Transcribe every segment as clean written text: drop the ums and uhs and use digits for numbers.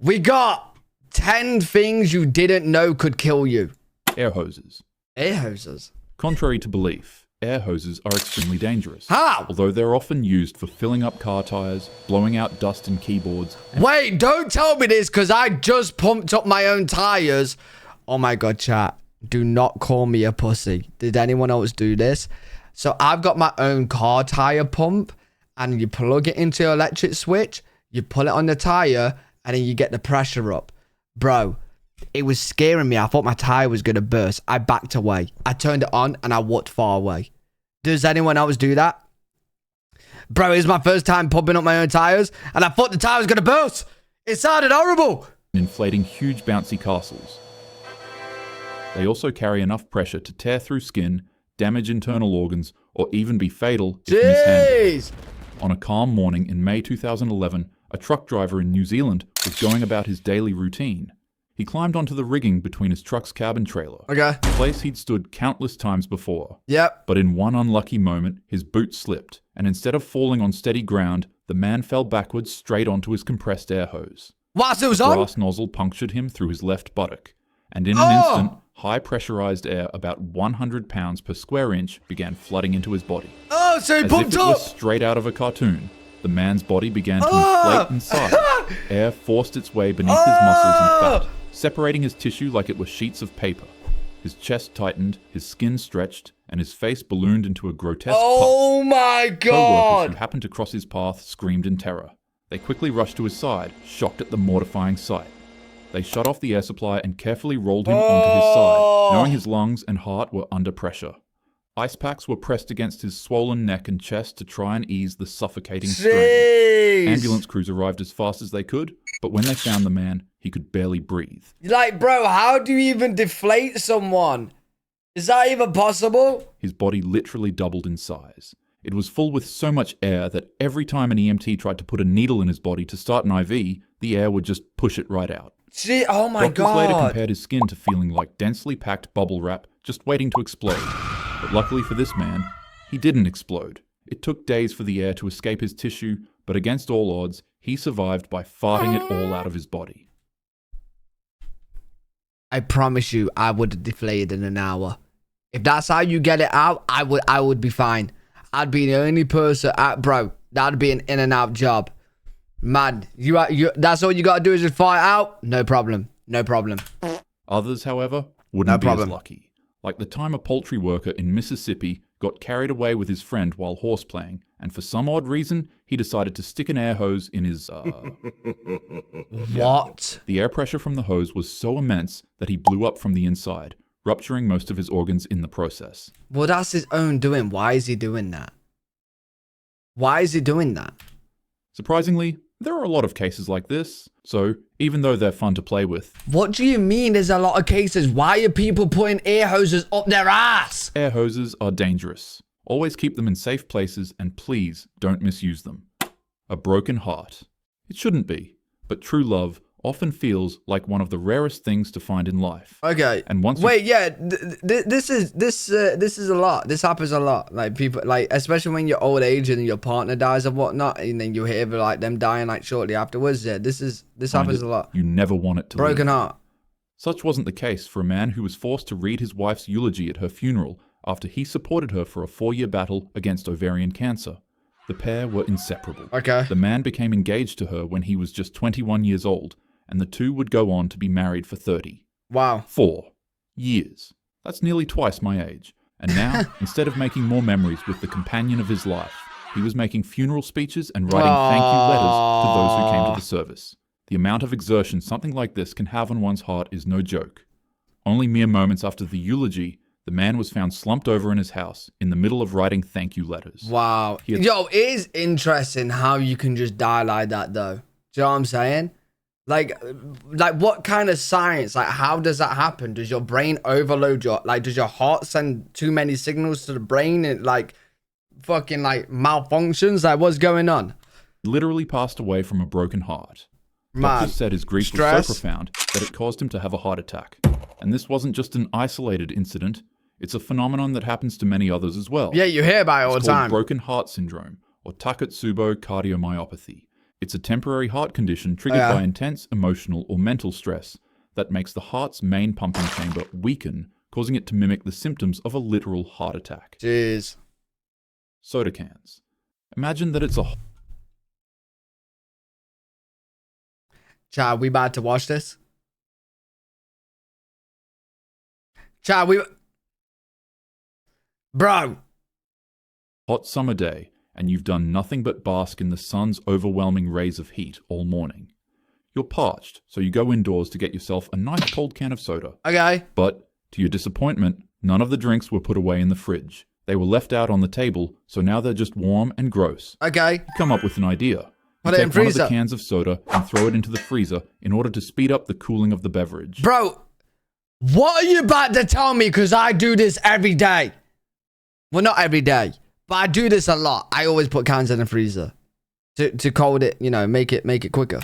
We got 10 things you didn't know could kill you. Air hoses. Air hoses? Contrary to belief, air hoses are extremely dangerous. How? Although they're often used for filling up car tires, blowing out dust in keyboards. Wait, don't tell me this because I just pumped up my own tires. Oh my God, chat. Do not call me a pussy. Did anyone else do this? So I've got my own car tire pump and you plug it into your electric switch, you pull it on the tire and then you get the pressure up. Bro, it was scaring me. I thought my tire was going to burst. I backed away. I turned it on and I walked far away. Does anyone else do that? Bro, it was my first time pumping up my own tires and I thought the tire was going to burst. It sounded horrible. Inflating huge bouncy castles. They also carry enough pressure to tear through skin, damage internal organs, or even be fatal if mishandled. On a calm morning in May 2011, a truck driver in New Zealand was going about his daily routine. He climbed onto the rigging between his truck's cabin trailer, Okay. a place he'd stood countless times before. Yep. But in one unlucky moment, his boot slipped, and instead of falling on steady ground, the man fell backwards straight onto his compressed air hose. Whilst it was The on? brass nozzle punctured him through his left buttock, and in an instant, high pressurized air about 100 pounds per square inch began flooding into his body. Oh, so he As pumped if it up. was straight out of a cartoon, the man's body began to inflate inside. Air forced its way beneath his muscles and fat, separating his tissue like it were sheets of paper. His chest tightened, his skin stretched, and his face ballooned into a grotesque Oh my puff. Co-workers who God. happened to cross his path screamed in terror. They quickly rushed to his side, shocked at the mortifying sight. They shut off the air supply and carefully rolled him onto his side, knowing his lungs and heart were under pressure. Ice packs were pressed against his swollen neck and chest to try and ease the suffocating strain. Jeez. Ambulance crews arrived as fast as they could, but when they found the man, he could barely breathe. Like, bro, how do you even deflate someone? Is that even possible? His body literally doubled in size. It was full with so much air that every time an EMT tried to put a needle in his body to start an IV, the air would just push it right out. Gee, oh my Doctors later God. compared his skin to feeling like densely packed bubble wrap just waiting to explode. But luckily for this man, he didn't explode. It took days for the air to escape his tissue, but against all odds, he survived by farting it all out of his body. I promise you, I would have deflated in an hour. If that's how you get it out, I would be fine. I'd be the only person, bro, that'd be an in and out job. Man, you that's all you gotta do is just fart out? No problem. No problem. Others, however, wouldn't be problem. as lucky. Like the time a poultry worker in Mississippi got carried away with his friend while horseplaying, and for some odd reason, he decided to stick an air hose in his, What? The air pressure from the hose was so immense that he blew up from the inside, rupturing most of his organs in the process. Well, that's his own doing. Why is he doing that? Why is he doing that? Surprisingly, there are a lot of cases like this, so even though they're fun to play with, What do you mean there's a lot of cases? Why are people putting air hoses up their ass? air hoses are dangerous. Always keep them in safe places and please don't misuse them. A broken heart. It shouldn't be, but true love often feels like one of the rarest things to find in life. Okay. And once Wait, yeah, this is a lot. This happens a lot. Like people, like especially when you're old age and your partner dies and whatnot, and then you hear like them dying like shortly afterwards. Yeah, this happens a lot. You never want it to Broken leave. heart. Such wasn't the case for a man who was forced to read his wife's eulogy at her funeral after he supported her for a 4-year battle against ovarian cancer. The pair were inseparable. Okay. The man became engaged to her when he was just 21 years old, and the two would go on to be married for 30. Wow. 4 years. That's nearly twice my age. And now, instead of making more memories with the companion of his life, he was making funeral speeches and writing thank you letters to those who came to the service. The amount of exertion something like this can have on one's heart is no joke. Only mere moments after the eulogy, the man was found slumped over in his house in the middle of writing thank you letters. Wow. Yo, it is interesting how you can just die like that, though. Do you know what I'm saying? Like what kind of science? Like, how does that happen? Does your brain overload does your heart send too many signals to the brain and fucking malfunctions? Like, what's going on? Literally passed away from a broken heart. Man, Doctors said his grief stress. was so profound that it caused him to have a heart attack. And this wasn't just an isolated incident. It's a phenomenon that happens to many others as well. Yeah, you hear about it all It's the called time. broken heart syndrome, or Takotsubo cardiomyopathy. It's a temporary heart condition triggered by intense emotional or mental stress that makes the heart's main pumping chamber weaken, causing it to mimic the symptoms of a literal heart attack. Jeez. Soda cans. Imagine that it's a... Chad, we about to watch this? Chad, Bro. hot summer day, and you've done nothing but bask in the sun's overwhelming rays of heat all morning. You're parched, so you go indoors to get yourself a nice cold can of soda. Okay. But, to your disappointment, none of the drinks were put away in the fridge. They were left out on the table, so now they're just warm and gross. Okay. You come up with an idea. Put You it in take one of freezer. the cans of soda and throw it into the freezer in order to speed up the cooling of the beverage. Bro, what are you about to tell me? Because I do this every day. Well, not every day, but I do this a lot. I always put cans in the freezer to cold it, you know, make it quicker.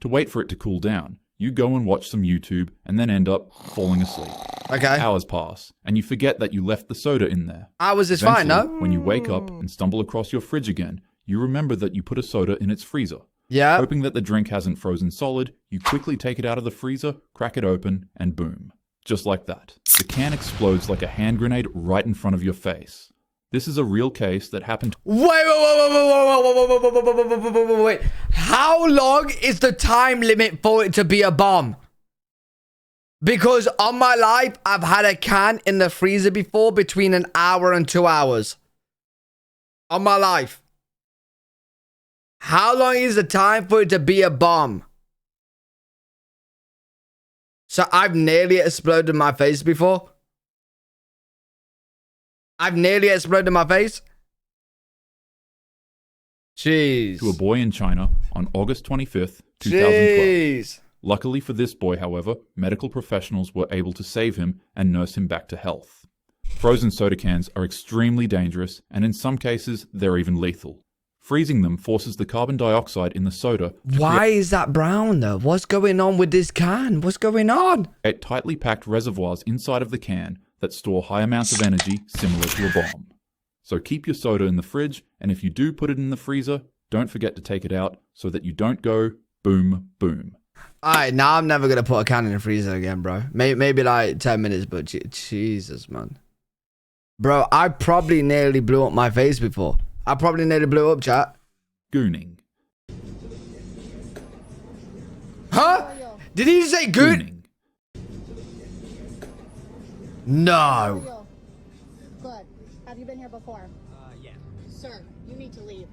To wait for it to cool down, you go and watch some YouTube and then end up falling asleep. Okay. Hours pass, and you forget that you left the soda in there. Hours is fine, Eventually, no? When you wake up and stumble across your fridge again, you remember that you put a soda in its freezer. Yeah. Hoping that the drink hasn't frozen solid, you quickly take it out of the freezer, crack it open, and boom. Just like that. The can explodes like a hand grenade right in front of your face. This is a real case that happened. Wait. How long is the time limit for it to be a bomb? Because on my life, I've had a can in the freezer before between an hour and 2 hours. On my life. How long is the time for it to be a bomb? So I've nearly exploded my face before. I've nearly exploded my face. Jeez. To a boy in China on August 25th, 2012. Jeez. Luckily for this boy, however, medical professionals were able to save him and nurse him back to health. Frozen soda cans are extremely dangerous, and in some cases, they're even lethal. Freezing them forces the carbon dioxide in the soda to Why is that brown though? What's going on with this can? What's going on? create tightly packed reservoirs inside of the can that store high amounts of energy similar to a bomb. So keep your soda in the fridge, and if you do put it in the freezer, don't forget to take it out so that you don't go boom, boom. Alright, now I'm never going to put a can in the freezer again, bro. Maybe like 10 minutes, but Jesus, man. Bro, I probably nearly blew up my face before. I probably nearly blew up, chat. Gooning. Huh? Did he say goon? Gooning. No. Good. Have you been here before? Yeah. Sir, you need to leave.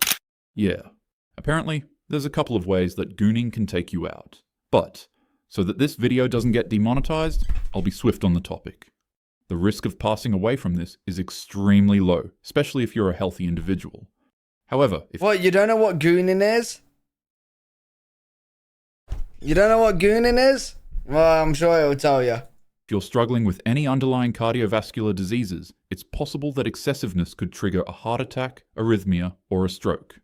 Yeah. Apparently, there's a couple of ways that gooning can take you out. But, so that this video doesn't get demonetized, I'll be swift on the topic. The risk of passing away from this is extremely low, especially if you're a healthy individual. However, if What, you don't know what gooning is? You don't know what gooning is? Well, I'm sure it'll tell you. you're struggling with any underlying cardiovascular diseases, it's possible that excessiveness could trigger a heart attack, arrhythmia, or a stroke.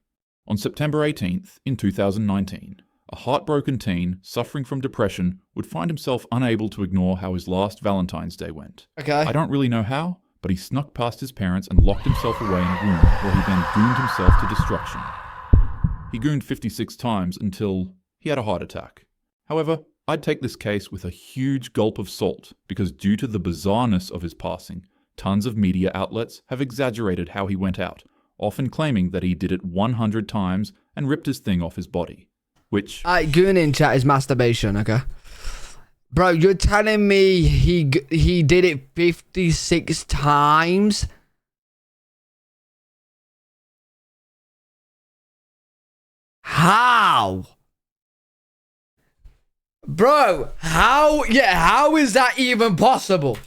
On September 18th, in 2019, a heartbroken teen suffering from depression would find himself unable to ignore how his last Valentine's Day went. Okay. I don't really know how, but he snuck past his parents and locked himself away in a room where he then gooned himself to destruction. He gooned 56 times until he had a heart attack. However, I'd take this case with a huge gulp of salt because due to the bizarreness of his passing, tons of media outlets have exaggerated how he went out, often claiming that he did it 100 times and ripped his thing off his body. Which... gooning chat is masturbation, okay? Bro, you're telling me he did it 56 times? How? Bro, how is that even possible?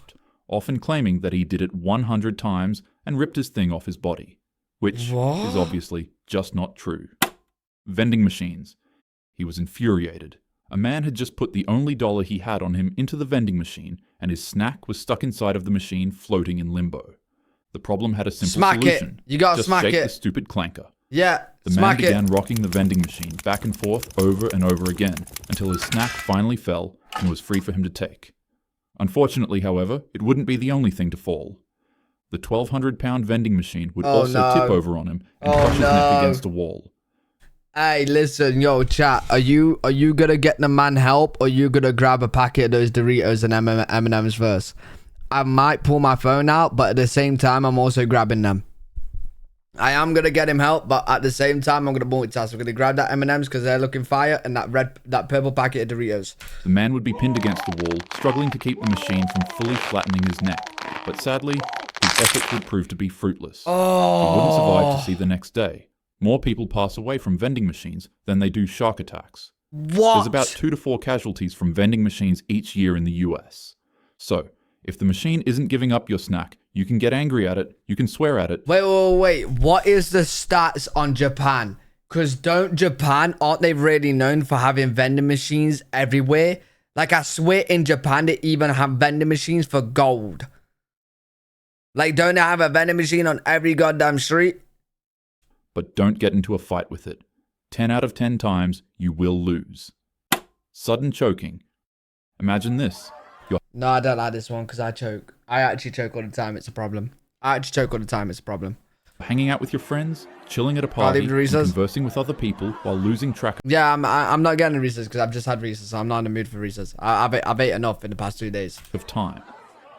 often claiming that he did it 100 times and ripped his thing off his body. Which What? is obviously just not true. Vending machines. He was infuriated. A man had just put the only dollar he had on him into the vending machine, and his snack was stuck inside of the machine floating in limbo. The problem had a simple Smack solution. it. You gotta Just smack shake it. the stupid clanker. Yeah, The man smack began it. rocking the vending machine back and forth over and over again until his snack finally fell and was free for him to take. Unfortunately, however, it wouldn't be the only thing to fall. The 1,200-pound vending machine would Oh, also no. tip over on him and Oh, crush his neck no. against a wall. Hey, listen, yo, chat. Are you gonna get the man help, or you gonna grab a packet of those Doritos and M&Ms first? I might pull my phone out, but at the same time, I'm also grabbing them. I am gonna get him help, but at the same time, I'm gonna multitask. I'm gonna grab that M&Ms because they're looking fire, and that purple packet of Doritos. The man would be pinned against the wall, struggling to keep the machine from fully flattening his neck. But sadly, his efforts would prove to be fruitless. He wouldn't survive to see the next day. More people pass away from vending machines than they do shark attacks. What? There's about 2 to 4 casualties from vending machines each year in the US. So, if the machine isn't giving up your snack, you can get angry at it, you can swear at it. Wait. What is the stats on Japan? Because aren't they really known for having vending machines everywhere? Like, I swear in Japan, they even have vending machines for gold. Like, don't they have a vending machine on every goddamn street? But don't get into a fight with it. 10 out of 10 times, you will lose. Sudden choking. Imagine this. No, I don't like this one because I choke. I actually choke all the time. It's a problem. It's a problem. Hanging out with your friends, chilling at a party, and conversing with other people while losing track. Yeah, I'm not getting Reese's because I've just had Reese's, so I'm not in the mood for Reese's. I've ate enough in the past 2 days. Of time.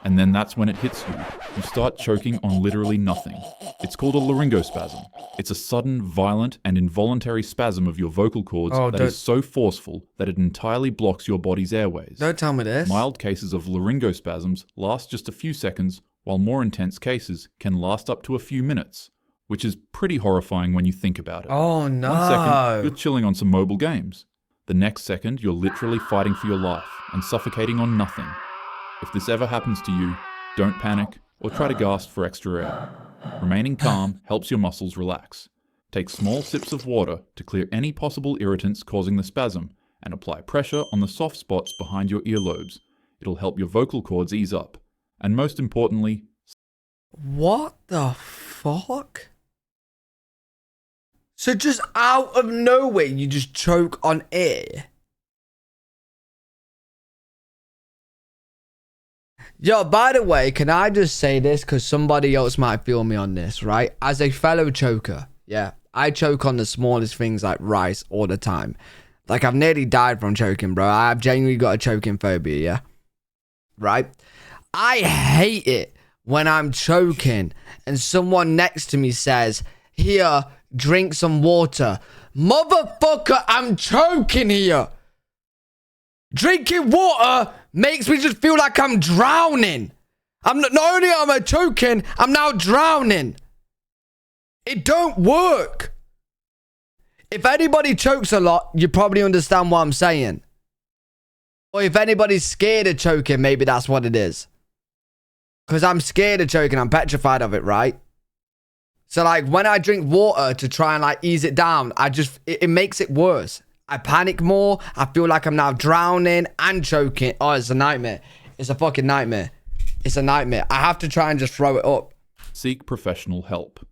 And then that's when it hits you. You start choking on literally nothing. It's called a laryngospasm. It's a sudden, violent, and involuntary spasm of your vocal cords that is so forceful that it entirely blocks your body's airways. Don't tell me this. Mild cases of laryngospasms last just a few seconds, while more intense cases can last up to a few minutes, which is pretty horrifying when you think about it. Oh no. 1 second, you're chilling on some mobile games. The next second, you're literally fighting for your life and suffocating on nothing. If this ever happens to you, don't panic or try to gasp for extra air. Remaining calm helps your muscles relax. Take small sips of water to clear any possible irritants causing the spasm and apply pressure on the soft spots behind your earlobes. It'll help your vocal cords ease up. And most importantly... What the fuck? So just out of nowhere, you just choke on air? Yo, by the way, can I just say this? Because somebody else might feel me on this, right? As a fellow choker, yeah, I choke on the smallest things like rice all the time. Like, I've nearly died from choking, bro. I've genuinely got a choking phobia, yeah? Right? I hate it when I'm choking and someone next to me says, here, drink some water. Motherfucker, I'm choking here. Drinking water makes me just feel like I'm drowning. Not only am I choking, I'm now drowning. It don't work. If anybody chokes a lot, you probably understand what I'm saying. Or if anybody's scared of choking, maybe that's what it is. Because I'm scared of choking, I'm petrified of it, right? So like when I drink water to try and like ease it down, it makes it worse. I panic more. I feel like I'm now drowning and choking. Oh, it's a nightmare. It's a fucking nightmare. It's a nightmare. I have to try and just throw it up. Seek professional help.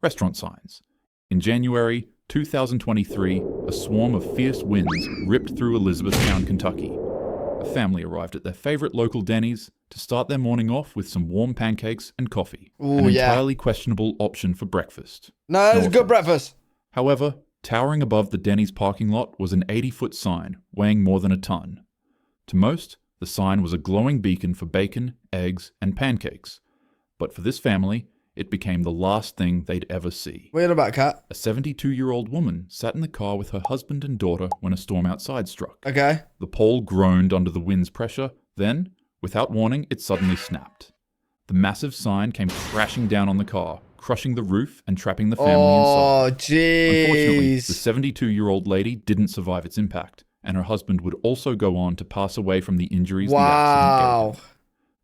Restaurant signs. In January 2023, a swarm of fierce winds ripped through Elizabethtown, Kentucky. A family arrived at their favorite local Denny's to start their morning off with some warm pancakes and coffee. Ooh, an entirely questionable option for breakfast. No, it's a good breakfast. However, towering above the Denny's parking lot was an 80-foot sign weighing more than a ton. To most, the sign was a glowing beacon for bacon, eggs, and pancakes. But for this family, it became the last thing they'd ever see. Weird about cat. A 72-year-old woman sat in the car with her husband and daughter when a storm outside struck. Okay. The pole groaned under the wind's pressure, then, without warning, it suddenly snapped. The massive sign came crashing down on the car, crushing the roof and trapping the family inside. Oh, jeez. Unfortunately, the 72-year-old lady didn't survive its impact, and her husband would also go on to pass away from the injuries the accident gave him.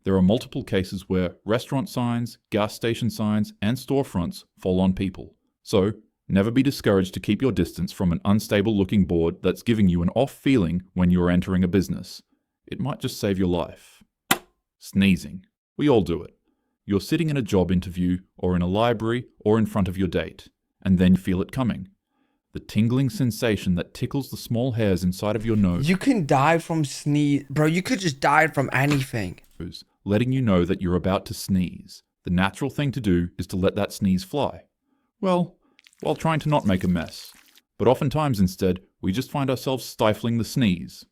There are multiple cases where restaurant signs, gas station signs, and storefronts fall on people. So, never be discouraged to keep your distance from an unstable-looking board that's giving you an off feeling when you're entering a business. It might just save your life. Sneezing. We all do it. You're sitting in a job interview, or in a library, or in front of your date, and then you feel it coming. The tingling sensation that tickles the small hairs inside of your nose. You can die from sneeze. Bro, you could just die from anything. Letting you know that you're about to sneeze. The natural thing to do is to let that sneeze fly. Well, while trying to not make a mess. But oftentimes instead, we just find ourselves stifling the sneeze.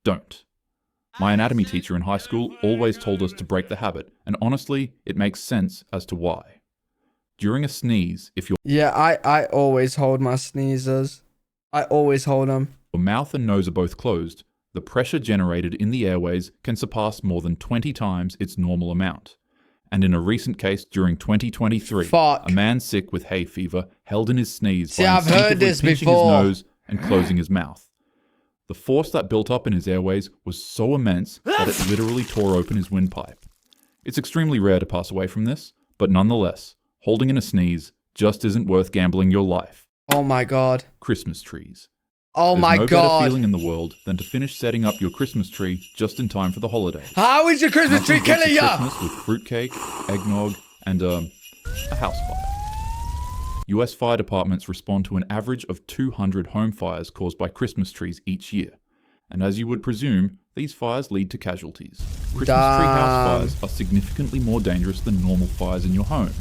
Don't. My anatomy teacher in high school always told us to break the habit, and honestly, it makes sense as to why. During a sneeze, if your I always hold my sneezers. I always hold them. mouth and nose are both closed, the pressure generated in the airways can surpass more than 20 times its normal amount. And in a recent case during 2023, a man sick with hay fever held in his sneeze by I've heard instinctively this pinching before. his nose and closing his mouth. The force that built up in his airways was so immense that it literally tore open his windpipe. It's extremely rare to pass away from this, but nonetheless, holding in a sneeze just isn't worth gambling your life. Oh my god. Christmas trees. Oh There's my no god. better feeling in the world than to finish setting up your Christmas tree just in time for the holidays. How is your Christmas tree Nothing beats killing a ya? Christmas with fruitcake, eggnog, and a house fire. US fire departments respond to an average of 200 home fires caused by Christmas trees each year. And as you would presume, these fires lead to casualties. Christmas tree house fires are significantly more dangerous than normal fires in your home.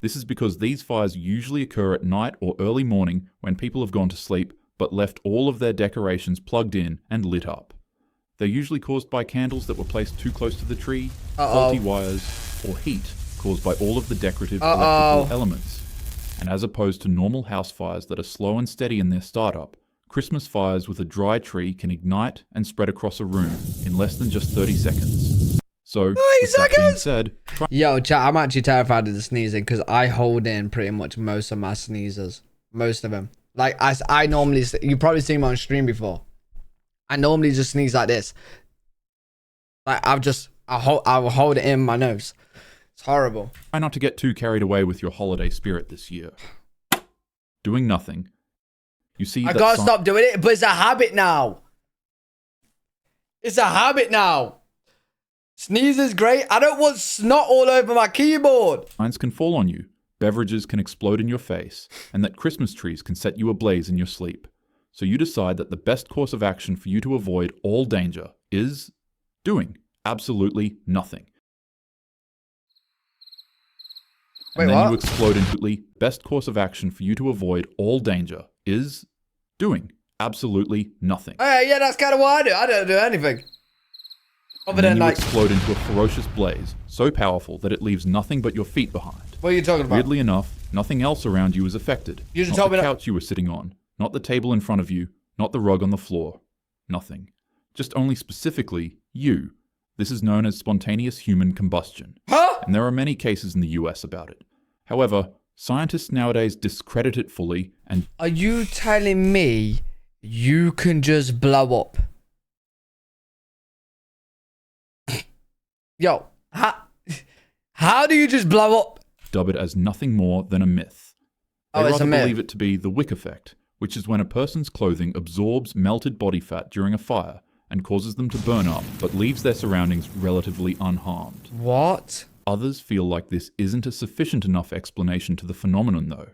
This is because these fires usually occur at night or early morning when people have gone to sleep but left all of their decorations plugged in and lit up. They're usually caused by candles that were placed too close to the tree, faulty wires, or heat caused by all of the decorative electrical elements. And as opposed to normal house fires that are slow and steady in their startup, Christmas fires with a dry tree can ignite and spread across a room in less than just 30 seconds. So, with that being said, Yo, chat, I'm actually terrified of the sneezing because I hold in pretty much most of my sneezes. Most of them. Like, I normally, you've probably seen me on stream before. I normally just sneeze like this. Like, I'll hold it in my nose. It's horrible. try not to get too carried away with your holiday spirit this year. Doing nothing. You see, I gotta stop doing it, but it's a habit now. It's a habit now. Sneeze is great. I don't want snot all over my keyboard. signs can fall on you, beverages can explode in your face, and that Christmas trees can set you ablaze in your sleep. So you decide that the best course of action for you to avoid all danger is doing absolutely nothing. Wait, And then what? you explode into best course of action for you to avoid all danger is doing absolutely nothing. Yeah, that's kind of what I do. I don't do anything. And Other then than you like, explode into a ferocious blaze, so powerful that it leaves nothing but your feet behind. what are you talking about? Weirdly enough, nothing else around you is affected. You just Not told the me that- couch you were sitting on, not the table in front of you, not the rug on the floor. Nothing. Just only specifically you. This is known as spontaneous human combustion. Huh? And there are many cases in the US about it. However, scientists nowadays discredit it fully and Are you telling me you can just blow up? Yo, how do you just blow up? dub it as nothing more than a myth. They Oh, it's a rather myth. believe it to be the wick effect, which is when a person's clothing absorbs melted body fat during a fire and causes them to burn up, but leaves their surroundings relatively unharmed. What? Others feel like this isn't a sufficient enough explanation to the phenomenon, though.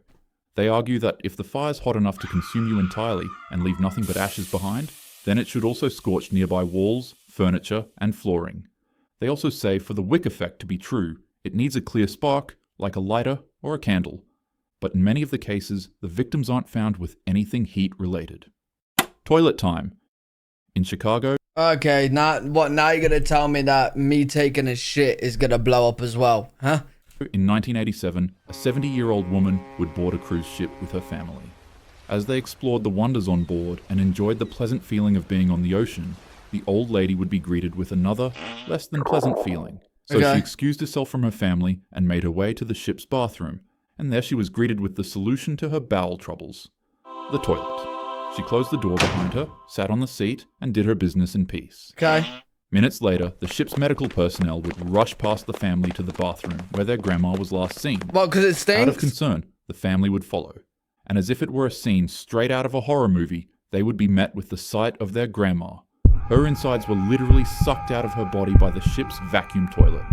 They argue that if the fire's hot enough to consume you entirely and leave nothing but ashes behind, then it should also scorch nearby walls, furniture, and flooring. They also say for the wick effect to be true, it needs a clear spark, like a lighter or a candle. But in many of the cases, the victims aren't found with anything heat-related. Toilet time. In Chicago, Okay, now you're gonna tell me that me taking a shit is gonna blow up as well, huh? in 1987, a 70-year-old woman would board a cruise ship with her family. As they explored the wonders on board and enjoyed the pleasant feeling of being on the ocean, the old lady would be greeted with another, less than pleasant feeling. So Okay. she excused herself from her family and made her way to the ship's bathroom, and there she was greeted with the solution to her bowel troubles: the toilet. She closed the door behind her, sat on the seat, and did her business in peace. Okay. Minutes later, the ship's medical personnel would rush past the family to the bathroom where their grandma was last seen. Well, because it stinks? Out of concern, the family would follow. And as if it were a scene straight out of a horror movie, they would be met with the sight of their grandma. Her insides were literally sucked out of her body by the ship's vacuum toilet.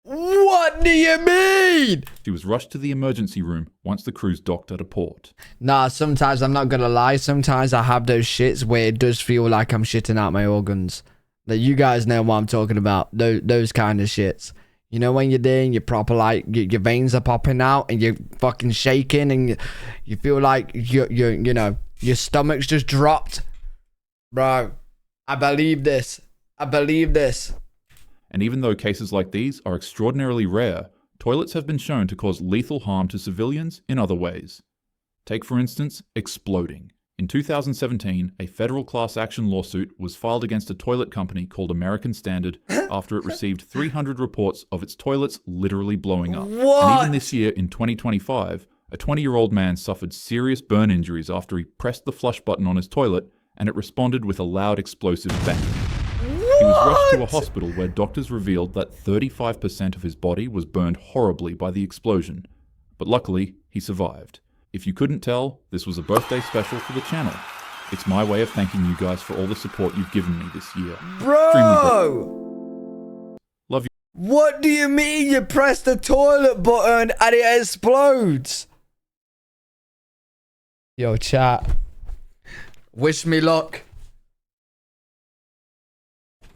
What do you mean? She was rushed to the emergency room once the cruise docked at a port. Nah, sometimes I'm not gonna lie. Sometimes I have those shits where it does feel like I'm shitting out my organs. Like, you guys know what I'm talking about. Those kind of shits. You know when you're there and you're proper like your veins are popping out and you're fucking shaking and you feel like you know your stomach's just dropped, bro. I believe this. I believe this. And even though cases like these are extraordinarily rare, toilets have been shown to cause lethal harm to civilians in other ways. Take, for instance, exploding. In 2017, a federal class action lawsuit was filed against a toilet company called American Standard after it received 300 reports of its toilets literally blowing up. What? And even this year, in 2025, a 20-year-old man suffered serious burn injuries after he pressed the flush button on his toilet and it responded with a loud explosive bang. He was rushed to a hospital where doctors revealed that 35% of his body was burned horribly by the explosion. But luckily, he survived. If you couldn't tell, this was a birthday special for the channel. It's my way of thanking you guys for all the support you've given me this year. Bro! Love you. What do you mean you press the toilet button and it explodes? Yo, chat. Wish me luck.